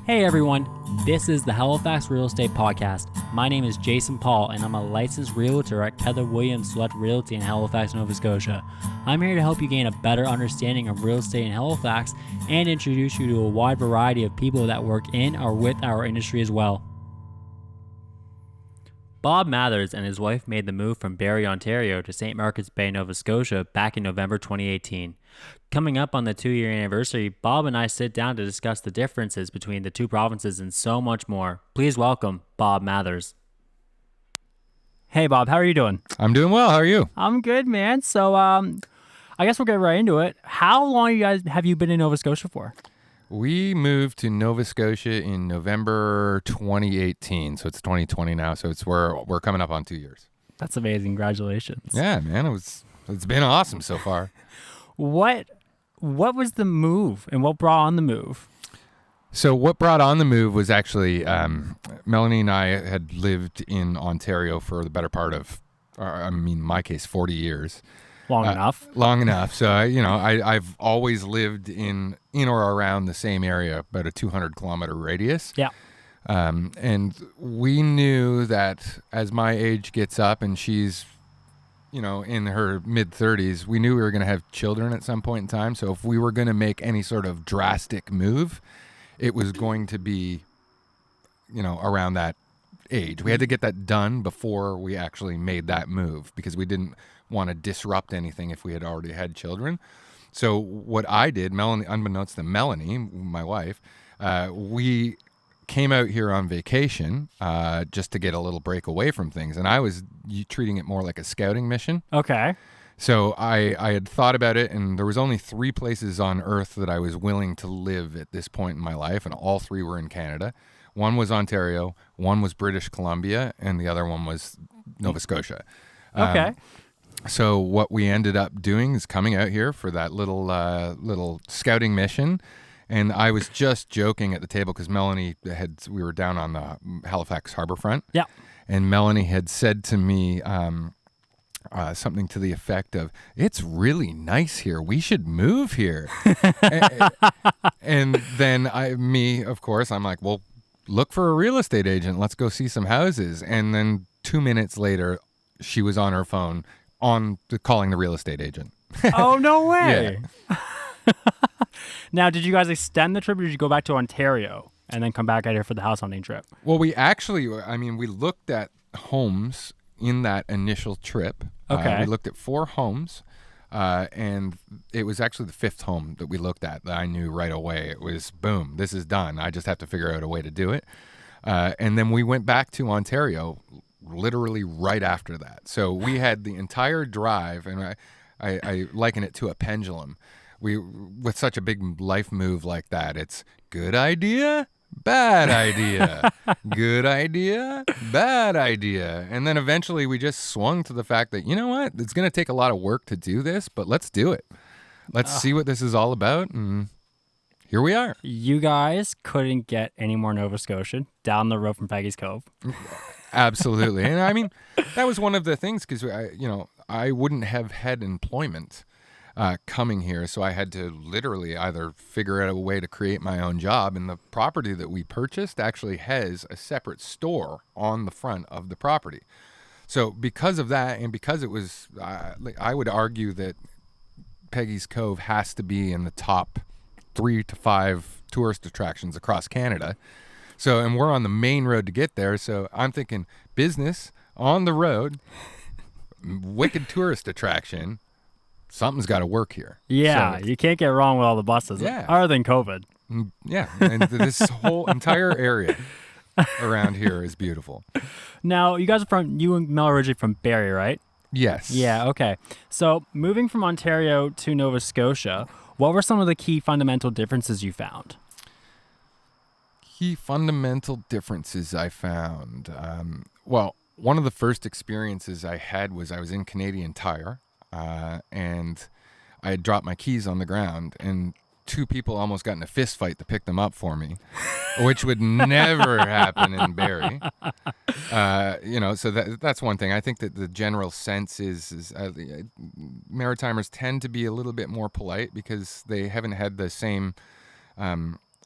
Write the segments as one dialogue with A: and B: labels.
A: Hey everyone, this is the Halifax Real Estate Podcast. My name is Jason Paul and I'm a licensed realtor at Keller Williams Select Realty in Halifax, Nova Scotia. I'm here to help you gain a better understanding of real estate in Halifax and introduce you to a wide variety of people that work in or with our industry as well. Bob Mathers and his wife made the move from Barrie, Ontario to St. Margaret's Bay, Nova Scotia back in November 2018. Coming up on the 2-year anniversary, Bob and I sit down to discuss the differences between the two provinces and so much more. Please welcome Bob Mathers. Hey Bob, how are you doing?
B: I'm doing well. How are you?
A: I'm good, man. So I guess we'll get right into it. How long have you been in Nova Scotia for?
B: We moved to Nova Scotia in November 2018, so it's 2020 now. So we're coming up on 2 years.
A: That's amazing. Congratulations.
B: Yeah, man, it's been awesome so far.
A: What was the move and what brought on the move?
B: So what brought on the move was actually Melanie and I had lived in Ontario for the better part of, in my case, 40 years.
A: Long enough.
B: Long enough. So I've always lived in or around the same area, about a 200-kilometer radius.
A: Yeah.
B: And we knew that as my age gets up and she's, in her mid-30s, we knew we were going to have children at some point in time. So if we were going to make any sort of drastic move, it was going to be, around that age. We had to get that done before we actually made that move because we didn't want to disrupt anything if we had already had children. So what I did, Melanie, unbeknownst to Melanie, my wife, we came out here on vacation just to get a little break away from things. And I was treating it more like a scouting mission.
A: Okay.
B: So I had thought about it, and there was only 3 places on earth that I was willing to live at this point in my life, and all 3 were in Canada. One was Ontario, one was British Columbia, and the other one was Nova Scotia.
A: Okay.
B: So what we ended up doing is coming out here for that little scouting mission. And I was just joking at the table because Melanie we were down on the Halifax Harbourfront.
A: Yeah.
B: And Melanie had said to me something to the effect of, "It's really nice here. We should move here." and then of course, I'm like, well, look for a real estate agent. Let's go see some houses. And then 2 minutes later, she was on her phone calling the real estate agent.
A: Oh, no way.
B: Yeah.
A: Now, did you guys extend the trip or did you go back to Ontario and then come back out here for the house hunting trip?
B: Well, we looked at homes in that initial trip.
A: Okay.
B: We looked at 4 homes, and it was actually the 5th home that we looked at that I knew right away. It was, boom, this is done. I just have to figure out a way to do it. And then we went back to Ontario literally right after that. So we had the entire drive, and I liken it to a pendulum. With such a big life move like that, it's good idea, bad idea, good idea, bad idea. And then eventually we just swung to the fact that, you know what, it's going to take a lot of work to do this, but let's do it. Let's see what this is all about. And here we are.
A: You guys couldn't get any more Nova Scotian down the road from Peggy's Cove.
B: Absolutely. And I mean, that was one of the things because, I wouldn't have had employment coming here. So I had to literally either figure out a way to create my own job. And the property that we purchased actually has a separate store on the front of the property. So because of that, and because it was, I would argue that Peggy's Cove has to be in the top 3 to 5 tourist attractions across Canada. So, and we're on the main road to get there. So I'm thinking business on the road, wicked tourist attraction. Something's got to work here.
A: Yeah, so, you can't get wrong with all the buses.
B: Yeah.
A: Other than COVID.
B: Yeah, and this whole entire area around here is beautiful.
A: Now, you and Mel are originally from Barrie, right?
B: Yes.
A: Yeah, okay. So moving from Ontario to Nova Scotia, what were some of the key fundamental differences you found?
B: Key fundamental differences I found. Well, one of the first experiences I had was I was in Canadian Tire. And I had dropped my keys on the ground, and 2 people almost got in a fist fight to pick them up for me, which would never happen in Barrie. So that's one thing. I think that the general sense is Maritimers tend to be a little bit more polite because they haven't had the same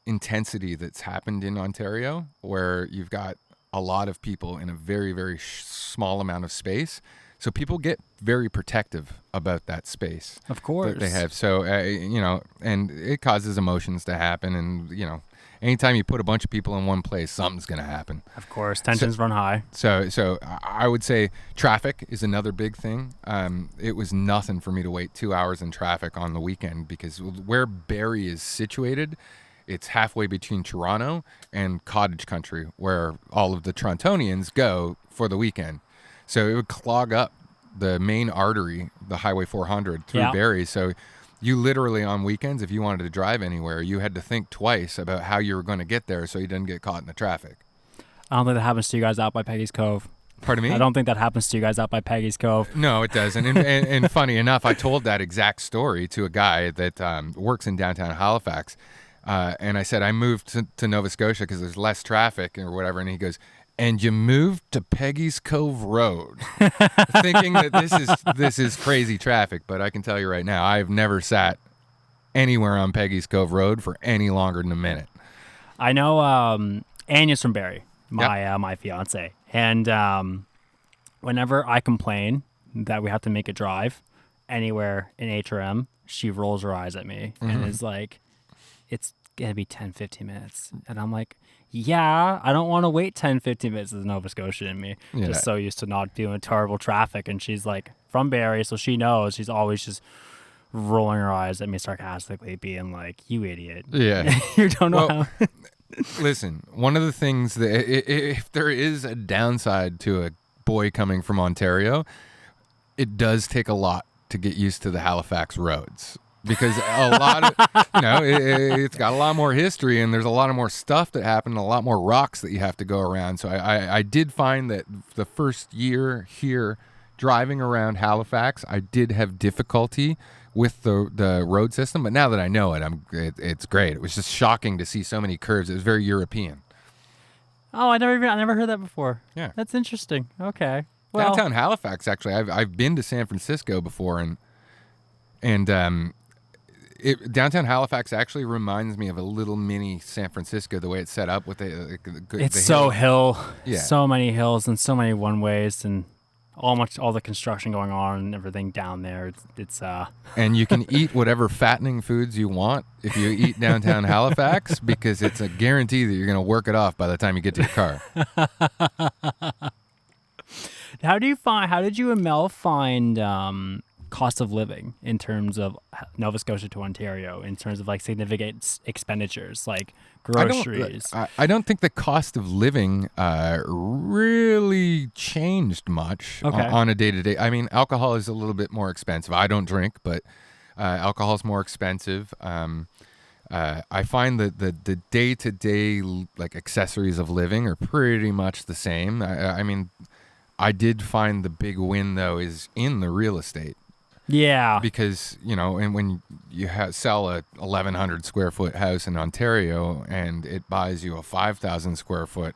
B: intensity that's happened in Ontario, where you've got a lot of people in a very, very small amount of space. So people get very protective about that space
A: Of course.
B: that they have. So, and it causes emotions to happen. And, anytime you put a bunch of people in one place, something's going to happen.
A: Of course. Tensions run high.
B: So I would say traffic is another big thing. It was nothing for me to wait 2 hours in traffic on the weekend, because where Barrie is situated, it's halfway between Toronto and cottage country, where all of the Torontonians go for the weekend. So it would clog up the main artery, the Highway 400 through Barrie. So you literally, on weekends, if you wanted to drive anywhere, you had to think twice about how you were going to get there so you didn't get caught in the traffic.
A: I don't think that happens to you guys out by Peggy's Cove.
B: Pardon me?
A: I don't think that happens to you guys out by Peggy's Cove.
B: No, it doesn't. And funny enough, I told that exact story to a guy that works in downtown Halifax. And I said, I moved to Nova Scotia because there's less traffic or whatever. And he goes, and you moved to Peggy's Cove Road, thinking that this is crazy traffic. But I can tell you right now, I've never sat anywhere on Peggy's Cove Road for any longer than a minute.
A: I know Anya's from Barrie, my fiance. And whenever I complain that we have to make a drive anywhere in HRM, she rolls her eyes at me and is like, it's going to be 10, 15 minutes. And I'm like, yeah, I don't want to wait 10, 15 minutes as Nova Scotian in me.
B: Yeah.
A: Just so used to not dealing with terrible traffic. And she's like from Barrie, so she knows. She's always just rolling her eyes at me sarcastically, being like, you idiot.
B: Yeah.
A: You don't know how.
B: Listen, one of the things that if there is a downside to a boy coming from Ontario, it does take a lot to get used to the Halifax roads. Because a lot of, it's got a lot more history, and there's a lot of more stuff that happened, a lot more rocks that you have to go around. So I did find that the first year here driving around Halifax, I did have difficulty with the road system. But now that I know it, it's great. It was just shocking to see so many curves. It was very European.
A: Oh, I never heard that before.
B: Yeah.
A: That's interesting. Okay. Well,
B: Downtown Halifax, actually, I've been to San Francisco before, and downtown Halifax actually reminds me of a little mini San Francisco, the way it's set up with
A: it's so hill,
B: Yeah.
A: so many hills and so many one ways, and all the construction going on and everything down there. It's
B: and you can eat whatever fattening foods you want if you eat downtown Halifax, because it's a guarantee that you're going to work it off by the time you get to your car.
A: How did you and Mel find cost of living in terms of Nova Scotia to Ontario, in terms of like significant expenditures like groceries?
B: I don't think the cost of living really changed much on a day-to-day. I mean, alcohol is a little bit more expensive. I don't drink, but alcohol is more expensive. I find that the day-to-day like accessories of living are pretty much the same. I mean, I did find the big win though is in the real estate.
A: Yeah.
B: Because, and when you sell a 1,100 square foot house in Ontario and it buys you a 5,000 square foot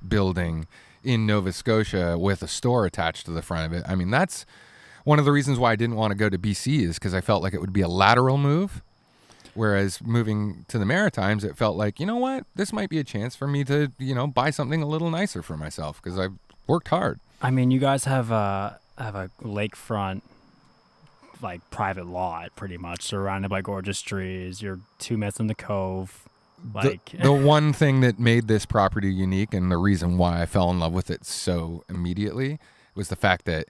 B: building in Nova Scotia with a store attached to the front of it, I mean, that's one of the reasons why I didn't want to go to BC, is because I felt like it would be a lateral move. Whereas moving to the Maritimes, it felt like, you know what, this might be a chance for me to, buy something a little nicer for myself, because I've worked hard.
A: I mean, you guys have a lakefront, like private lot, pretty much surrounded by gorgeous trees. You're 2 minutes in the cove. Like
B: the one thing that made this property unique, and the reason why I fell in love with it so immediately, was the fact that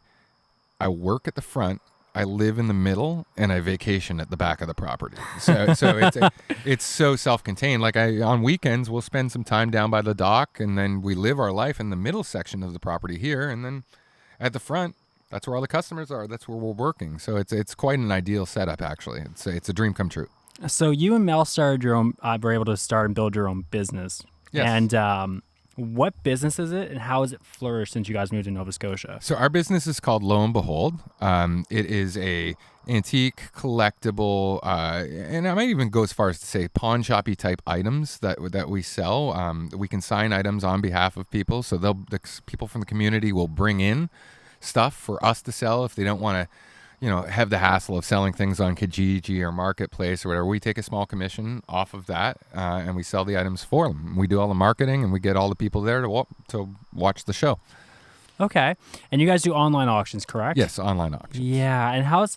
B: I work at the front, I live in the middle, and I vacation at the back of the property. So it's so self-contained. Like on weekends, we'll spend some time down by the dock, and then we live our life in the middle section of the property here, and then at the front, that's where all the customers are. That's where we're working. So it's quite an ideal setup, actually. It's a dream come true.
A: So you and Mel started your own. Were able to start and build your own business.
B: Yes.
A: And what business is it, and how has it flourished since you guys moved to Nova Scotia?
B: So our business is called Lo and Behold. It is a antique, collectible, and I might even go as far as to say pawn shoppy type items that we sell. We can sign items on behalf of people, so the people from the community will bring in stuff for us to sell if they don't want to, have the hassle of selling things on Kijiji or Marketplace or whatever. We take a small commission off of that, and we sell the items for them. We do all the marketing, and we get all the people there to watch the show.
C: Okay. And you guys do online auctions, correct?
B: Yes, online auctions.
C: Yeah. And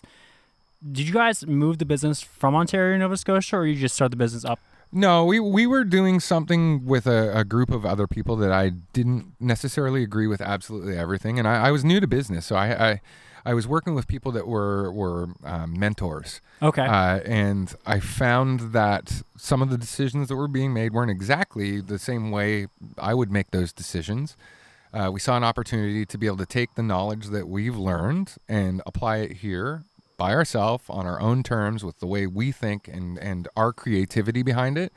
C: did you guys move the business from Ontario to Nova Scotia, or you just start the business up?
B: No, we were doing something with a group of other people that I didn't necessarily agree with absolutely everything. And I was new to business, so I was working with people that were mentors.
C: Okay.
B: And I found that some of the decisions that were being made weren't exactly the same way I would make those decisions. We saw an opportunity to be able to take the knowledge that we've learned and apply it here by ourselves on our own terms with the way we think and our creativity behind it.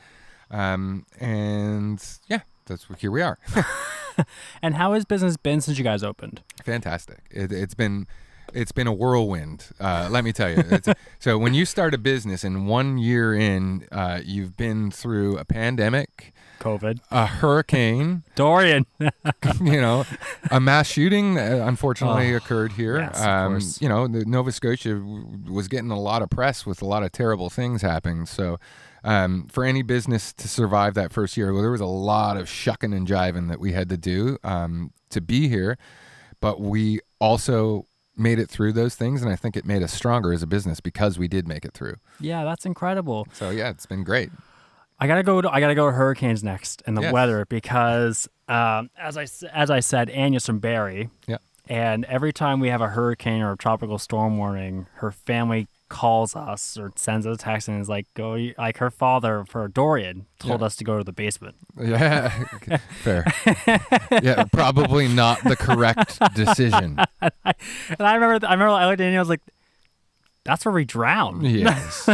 B: And yeah, here we are.
C: And how has business been since you guys opened?
B: Fantastic. It's been a whirlwind. Let me tell you. So when you start a business and 1 year in, you've been through a pandemic,
C: COVID,
B: a hurricane,
C: Dorian,
B: a mass shooting unfortunately occurred here.
C: Yes, of course.
B: The Nova Scotia was getting a lot of press with a lot of terrible things happening. So for any business to survive that first year, there was a lot of shucking and jiving that we had to do to be here. But we also made it through those things, and I think it made us stronger as a business because we did make it through.
C: Yeah, that's incredible.
B: So yeah, it's been great.
C: I gotta go to hurricanes next and the weather because as I said, Anya's from Barrie.
B: Yeah.
C: And every time we have a hurricane or a tropical storm warning, her family calls us or sends us a text and is like, her father for Dorian told us to go to the basement.
B: Yeah, fair. Yeah, probably not the correct decision.
C: And I remember I looked at Anya, I was like, that's where we drown.
B: Yes.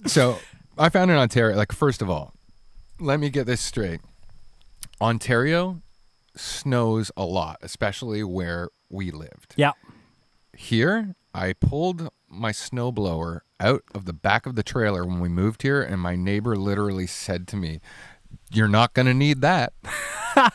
B: So I found in Ontario, first of all, let me get this straight. Ontario snows a lot, especially where we lived.
C: Yeah.
B: Here, I pulled my snowblower out of the back of the trailer when we moved here, and my neighbor literally said to me, "You're not going to need that."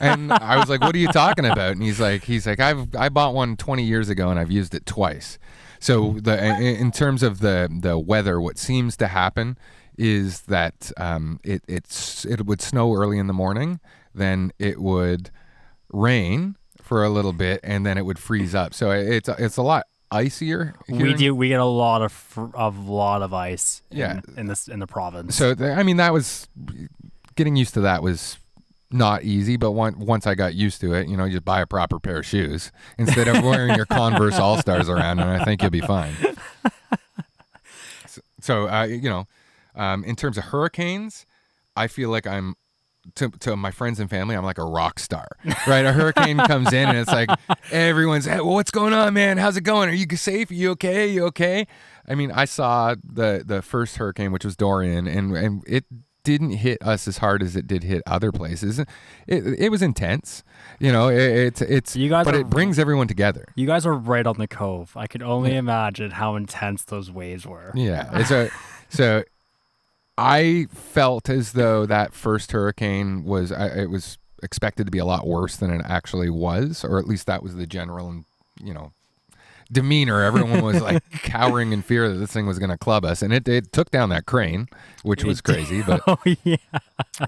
B: And I was like, "What are you talking about?" And he's like, I bought one 20 years ago and I've used it twice. So in terms of the weather, what seems to happen is that it would snow early in the morning, then it would rain for a little bit, and then it would freeze up. So it's a lot icier here.
C: We get a lot of ice in the province.
B: So that was getting used to. That was not easy, but once I got used to it, you just buy a proper pair of shoes instead of wearing your Converse All-Stars around, and I think you'll be fine. So in terms of hurricanes, I feel like I'm to my friends and family, I'm like a rock star, right? A hurricane comes in and it's like everyone's, "Hey, well, what's going on, man? How's it going? Are you safe? Are you okay? You okay?" I mean, I saw the first hurricane, which was Dorian, and it didn't hit us as hard as it did hit other places. It was intense, but it brings everyone together.
C: You guys are right on the cove. I could only imagine how intense those waves were.
B: Yeah. So I felt as though that first hurricane was expected to be a lot worse than it actually was, or at least that was the general, demeanor. Everyone was like cowering in fear that this thing was going to club us, and it took down that crane, which was crazy. But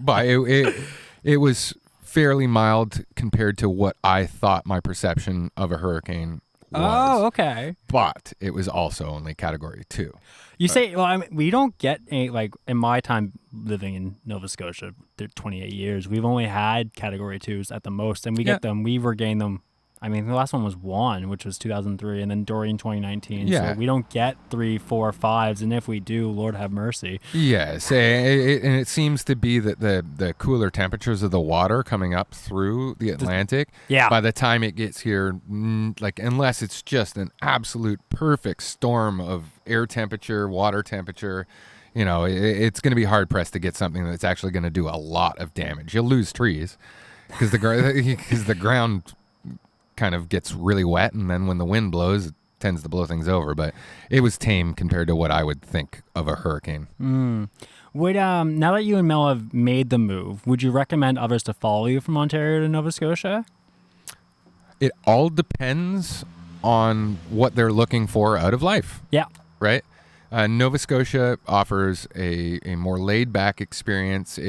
B: but it was fairly mild compared to what I thought my perception of a hurricane was.
C: Oh, okay.
B: But it was also only Category 2.
C: You say, well, I mean, we don't get in my time living in Nova Scotia, 28 years, we've only had Category 2s at the most, and we get them, we regain them. I mean, the last one was 1, which was 2003, and then Dorian 2019.
B: Yeah.
C: So we don't get 3, 4, 5s, and if we do, Lord have mercy.
B: Yes, and it seems to be that the cooler temperatures of the water coming up through the Atlantic, by the time it gets here, unless it's just an absolute perfect storm of air temperature, water temperature, it's going to be hard pressed to get something that's actually going to do a lot of damage. You'll lose trees because the ground kind of gets really wet, and then when the wind blows, it tends to blow things over. But it was tame compared to what I would think of a hurricane.
C: Would now that you and Mel have made the move, would you recommend others to follow you from Ontario to Nova Scotia?
B: It all depends on what they're looking for out of life.
C: Yeah.
B: Right? Nova Scotia offers a more laid-back experience.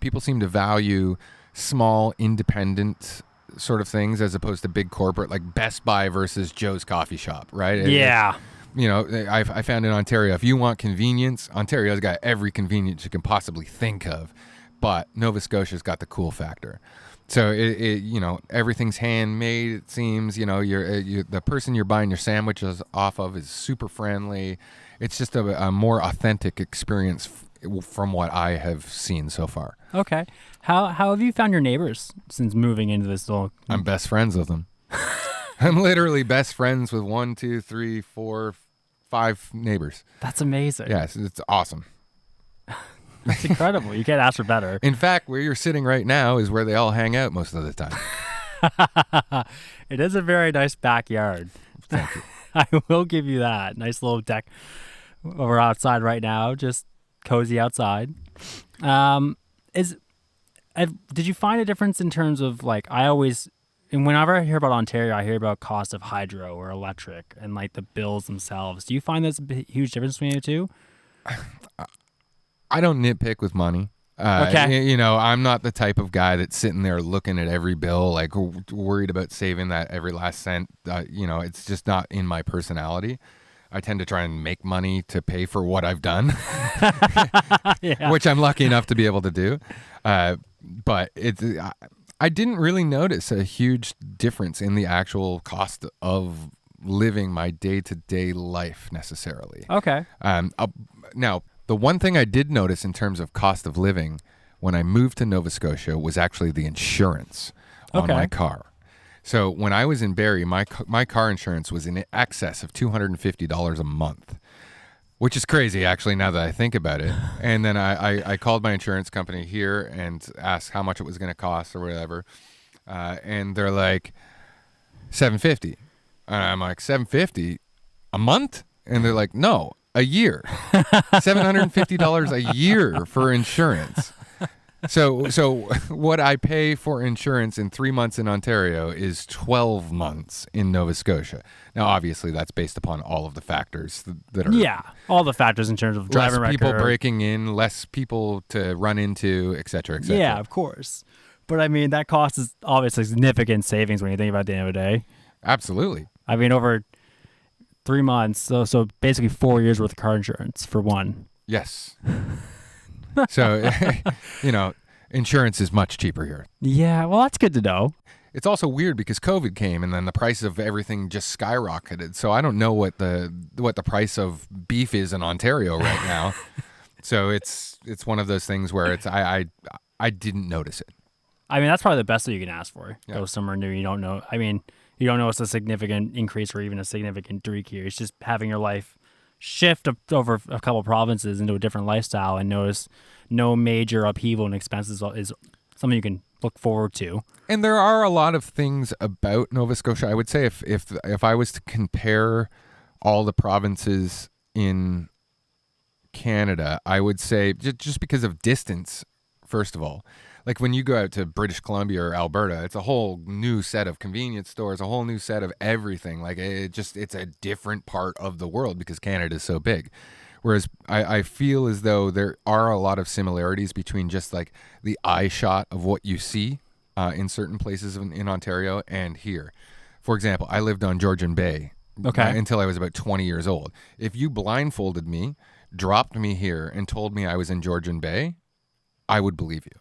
B: People seem to value small, independent sort of things as opposed to big corporate, like Best Buy versus Joe's Coffee Shop, right?
C: Yeah.
B: I found in Ontario, if you want convenience, Ontario's got every convenience you can possibly think of, but Nova Scotia's got the cool factor. So everything's handmade. It seems the person you're buying your sandwiches off of is super friendly. It's just a more authentic experience from what I have seen so far.
C: Okay. How have you found your neighbors since moving into this little?
B: I'm best friends with them. I'm literally best friends with 1, 2, 3, 4, 5 neighbors.
C: That's amazing.
B: Yes, it's awesome.
C: That's incredible. You can't ask for better.
B: In fact, where you're sitting right now is where they all hang out most of the time.
C: It is a very nice backyard.
B: Thank you.
C: I will give you that. Nice little deck. We're outside right now, just cozy outside. Did you find a difference in terms of and whenever I hear about Ontario, I hear about cost of hydro or electric and like the bills themselves. Do you find that's a huge difference between the two?
B: I don't nitpick with money.
C: Okay.
B: I'm not the type of guy that's sitting there looking at every bill, like worried about saving that every last cent. It's just not in my personality. I tend to try and make money to pay for what I've done,
C: Yeah.
B: which I'm lucky enough to be able to do. But I didn't really notice a huge difference in the actual cost of living my day-to-day life necessarily.
C: Okay.
B: Now, the one thing I did notice in terms of cost of living when I moved to Nova Scotia was actually the insurance on my car. So when I was in Barrie, my car insurance was in excess of $250 a month, which is crazy, actually, now that I think about it. And then I called my insurance company here and asked how much it was going to cost or whatever. And they're like, $750. And I'm like, $750 a month? And they're like, no, a year. $750 a year for insurance. So what I pay for insurance in 3 months in Ontario is 12 months in Nova Scotia. Now, obviously, that's based upon all of the factors that are...
C: Yeah, all the factors in terms of driving
B: less
C: record.
B: people breaking in, less people to run into, et cetera, et cetera.
C: Yeah, of course. But I mean, that cost is obviously significant savings when you think about it at the end of the day.
B: Absolutely.
C: I mean, over 3 months, so basically 4 years worth of car insurance for one.
B: Yes. So, insurance is much cheaper here.
C: Yeah, well, that's good to know.
B: It's also weird because COVID came and then the price of everything just skyrocketed. So I don't know what the price of beef is in Ontario right now. So it's one of those things where I didn't notice it.
C: I mean, that's probably the best that you can ask for.
B: Yeah.
C: Go somewhere new. You don't know. I mean, you don't know it's a significant increase or even a significant decrease. It's just having your life shift over a couple provinces into a different lifestyle and notice no major upheaval and expenses is something you can look forward to.
B: And there are a lot of things about Nova Scotia. I would say if I was to compare all the provinces in Canada, I would say just because of distance, first of all. Like when you go out to British Columbia or Alberta, it's a whole new set of convenience stores, a whole new set of everything. Like it's a different part of the world because Canada is so big. Whereas I feel as though there are a lot of similarities between just like the eye shot of what you see in certain places in Ontario and here. For example, I lived on Georgian Bay until I was about 20 years old. If you blindfolded me, dropped me here, and told me I was in Georgian Bay, I would believe you.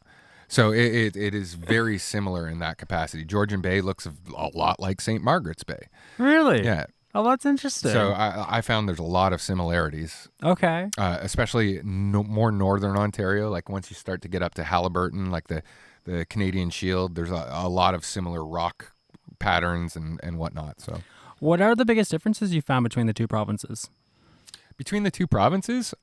B: So it is very similar in that capacity. Georgian Bay looks a lot like St. Margaret's Bay.
C: Really?
B: Yeah.
C: Oh, that's interesting.
B: So I found there's a lot of similarities.
C: Okay.
B: Especially more northern Ontario. Like once you start to get up to Haliburton, like the Canadian Shield, there's a lot of similar rock patterns and whatnot. So,
C: what are the biggest differences you found between the two provinces?
B: Between the two provinces,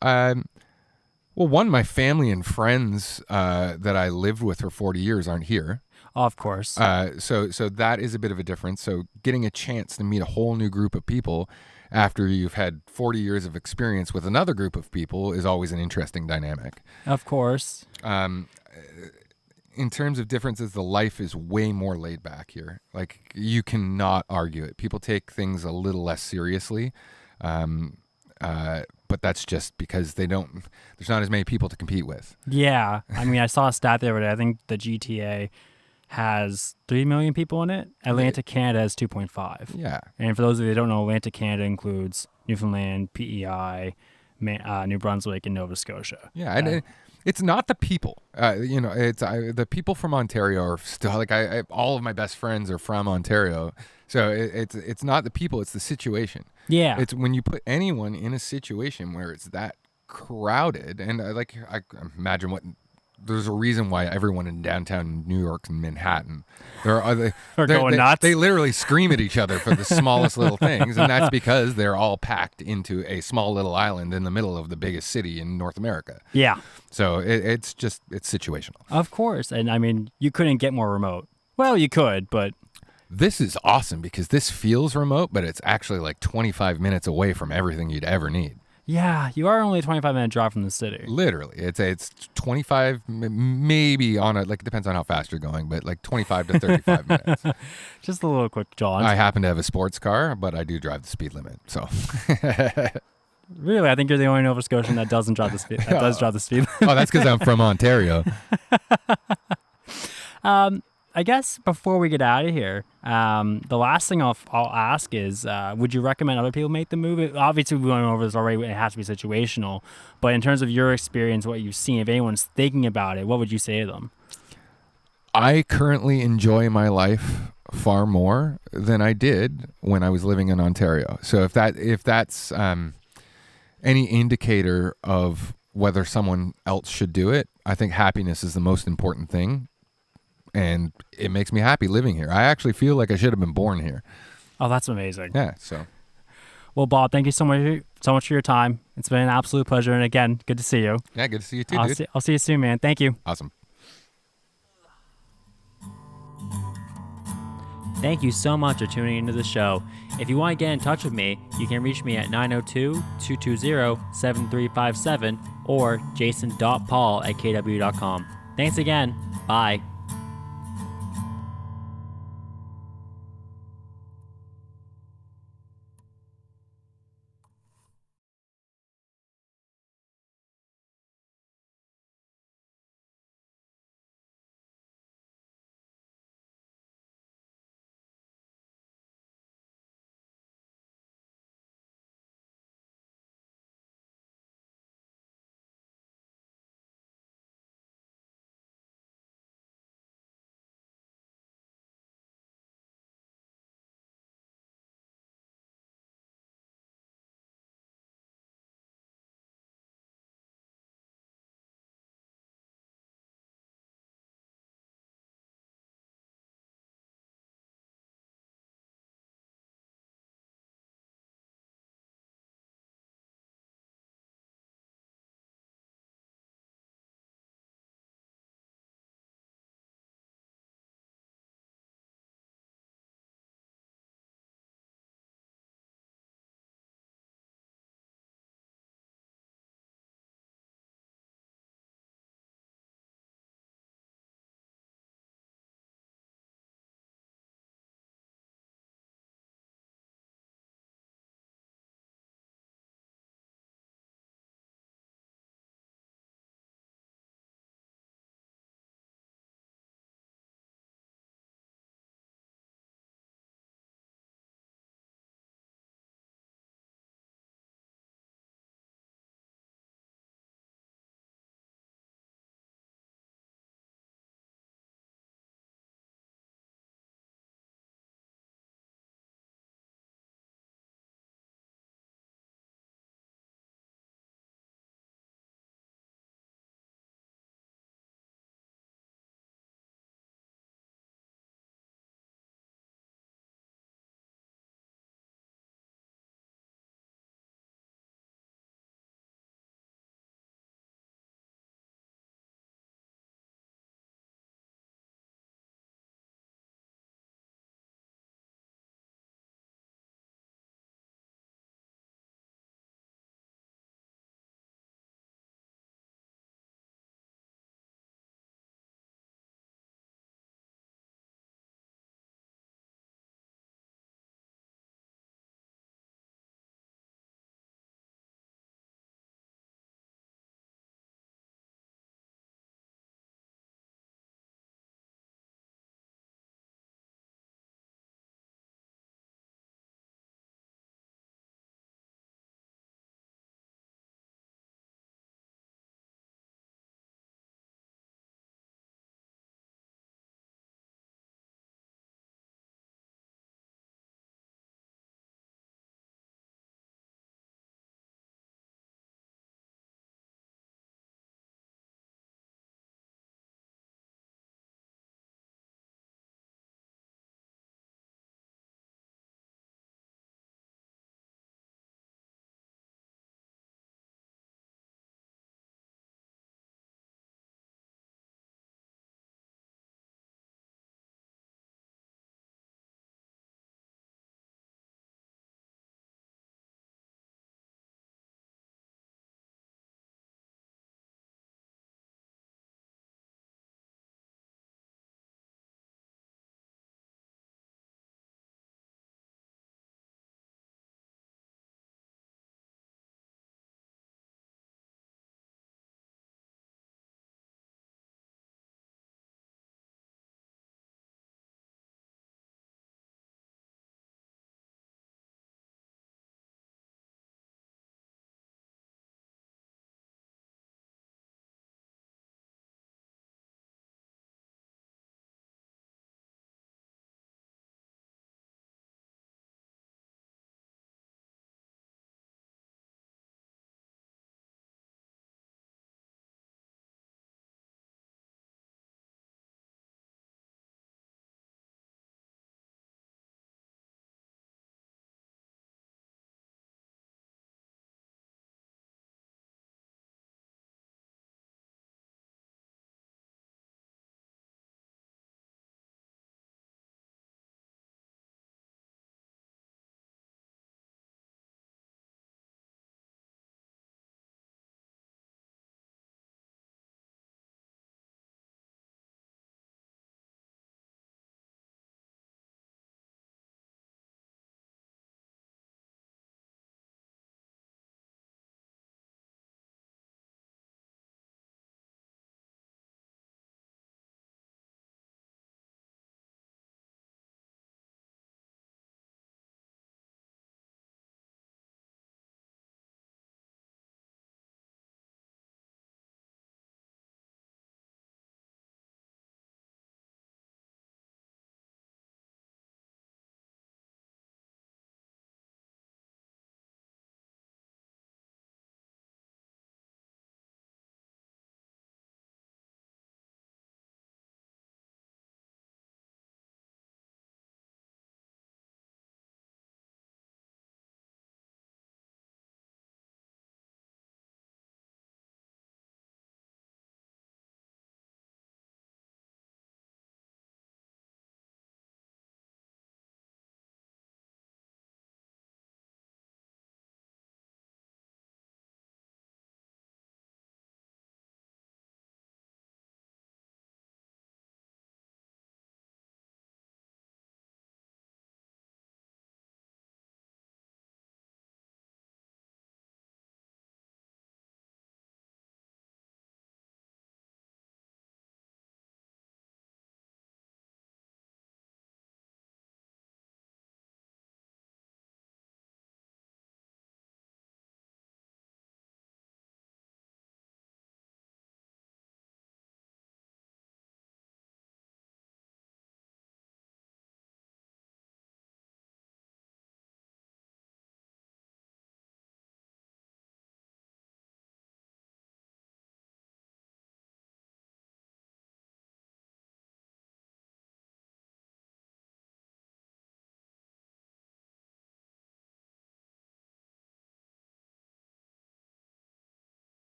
B: well, one, my family and friends that I lived with for 40 years aren't here.
C: Oh, of course.
B: So that is a bit of a difference. So getting a chance to meet a whole new group of people after you've had 40 years of experience with another group of people is always an interesting dynamic.
C: Of course.
B: in terms of differences, the life is way more laid back here. Like, you cannot argue it. People take things a little less seriously. But that's just because there's not as many people to compete with.
C: Yeah. I mean, I saw a stat the other day. I think the GTA has 3 million people in it. Atlantic Canada has 2.5.
B: Yeah.
C: And for those of you that don't know, Atlantic Canada includes Newfoundland, PEI, New Brunswick, and Nova Scotia.
B: Yeah, and it's not the people. It's the people from Ontario are still like all of my best friends are from Ontario. So it's not the people, it's the situation.
C: Yeah.
B: It's when you put anyone in a situation where it's that crowded, and I imagine there's a reason why everyone in downtown New York and Manhattan, they're
C: going nuts.
B: They literally scream at each other for the smallest little things, and that's because they're all packed into a small little island in the middle of the biggest city in North America.
C: Yeah.
B: So it's situational.
C: Of course. And I mean, you couldn't get more remote. Well, you could, but
B: this is awesome because this feels remote, but it's actually like 25 minutes away from everything you'd ever need.
C: Yeah, you are only a 25-minute drive from the city.
B: Literally. It's 25, maybe it depends on how fast you're going, but like 25 to 35 minutes.
C: Just a little quick jaunt.
B: I happen to have a sports car, but I do drive the speed limit, so.
C: Really? I think you're the only Nova Scotian that doesn't drive the speed. That does drive the speed limit.
B: Oh, that's because I'm from Ontario.
C: I guess before we get out of here, the last thing I'll ask is, would you recommend other people make the move? Obviously, we went over this already. It has to be situational. But in terms of your experience, what you've seen, if anyone's thinking about it, what would you say to them?
B: I currently enjoy my life far more than I did when I was living in Ontario. So if that's any indicator of whether someone else should do it, I think happiness is the most important thing. And it makes me happy living here. I actually feel like I should have been born here.
C: Oh, that's amazing.
B: Yeah, so.
C: Well, Bob, thank you so much for your time. It's been an absolute pleasure. And again, good to see you.
B: Yeah, good to see you too, dude.
C: I'll see you soon, man. Thank you.
B: Awesome.
A: Thank you so much for tuning into the show. If you want to get in touch with me, you can reach me at 902-220-7357 or jason.paul@kw.com. Thanks again. Bye.